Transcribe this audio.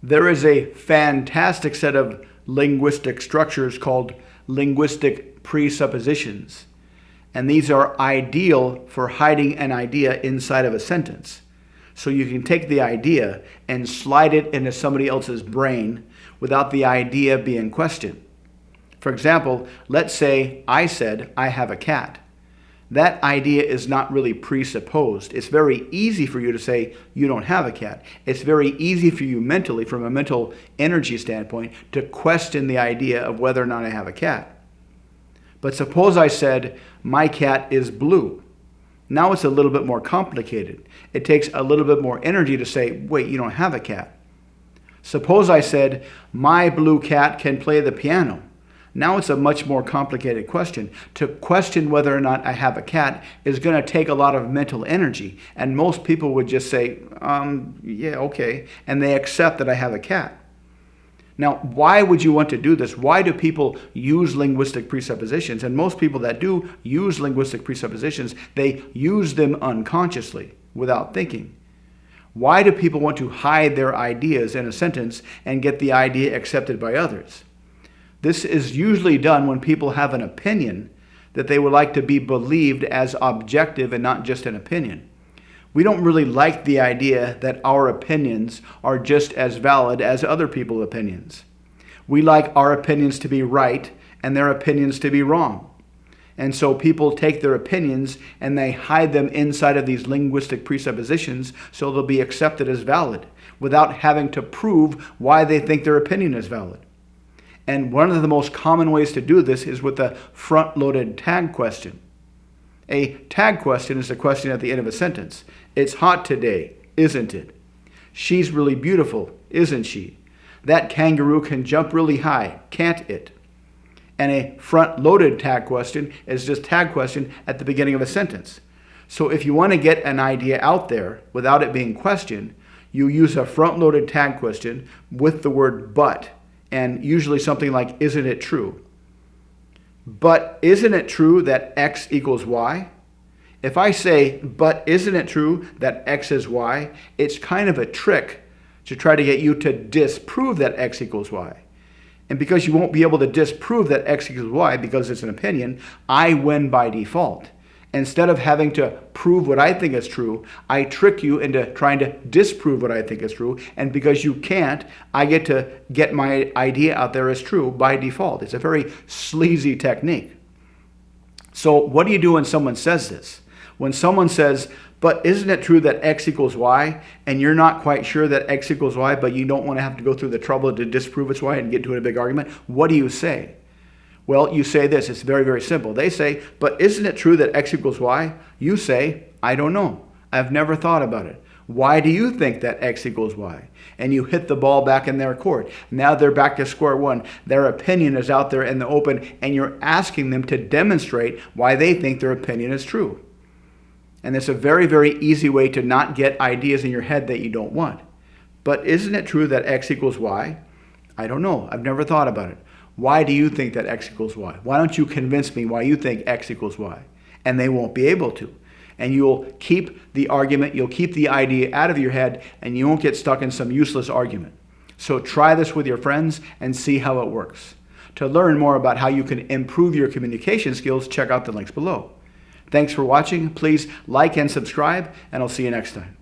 There is a fantastic set of linguistic structures called linguistic presuppositions. And these are ideal for hiding an idea inside of a sentence. So you can take the idea and slide it into somebody else's brain without the idea being questioned. For example, let's say I said, I have a cat. That idea is not really presupposed. It's very easy for you to say you don't have a cat. It's very easy for you mentally, from a mental energy standpoint, to question the idea of whether or not I have a cat. But suppose I said, my cat is blue. Now it's a little bit more complicated. It takes a little bit more energy to say, wait, you don't have a cat. Suppose I said, my blue cat can play the piano. Now it's a much more complicated question. To question whether or not I have a cat is going to take a lot of mental energy. And most people would just say, yeah, okay. And they accept that I have a cat. Now, why would you want to do this? Why do people use linguistic presuppositions? And most people that do use linguistic presuppositions, they use them unconsciously, without thinking. Why do people want to hide their ideas in a sentence and get the idea accepted by others? This is usually done when people have an opinion that they would like to be believed as objective and not just an opinion. We don't really like the idea that our opinions are just as valid as other people's opinions. We like our opinions to be right and their opinions to be wrong. And so people take their opinions and they hide them inside of these linguistic presuppositions so they'll be accepted as valid without having to prove why they think their opinion is valid. And one of the most common ways to do this is with a front-loaded tag question. A tag question is a question at the end of a sentence. It's hot today, isn't it? She's really beautiful, isn't she? That kangaroo can jump really high, can't it? And a front-loaded tag question is just tag question at the beginning of a sentence. So if you want to get an idea out there without it being questioned, you use a front-loaded tag question with the word but. And usually something like, isn't it true? But isn't it true that X equals Y? If I say, but isn't it true that X is Y? It's kind of a trick to try to get you to disprove that X equals Y. And because you won't be able to disprove that X equals Y because it's an opinion, I win by default. Instead of having to prove what I think is true, I trick you into trying to disprove what I think is true. And because you can't, I get to get my idea out there as true by default. It's a very sleazy technique. So what do you do when someone says this? When someone says, but isn't it true that X equals Y? And you're not quite sure that X equals Y, but you don't want to have to go through the trouble to disprove it's Y and get into a big argument. What do you say? Well, you say this. It's very, very simple. They say, but isn't it true that X equals Y? You say, I don't know. I've never thought about it. Why do you think that X equals Y? And you hit the ball back in their court. Now they're back to square one. Their opinion is out there in the open, and you're asking them to demonstrate why they think their opinion is true. And it's a very, very easy way to not get ideas in your head that you don't want. But isn't it true that X equals Y? I don't know. I've never thought about it. Why do you think that X equals Y? Why don't you convince me why you think X equals Y? And they won't be able to. And you'll keep the argument, you'll keep the idea out of your head, and you won't get stuck in some useless argument. So try this with your friends and see how it works. To learn more about how you can improve your communication skills, check out the links below. Thanks for watching. Please like and subscribe, and I'll see you next time.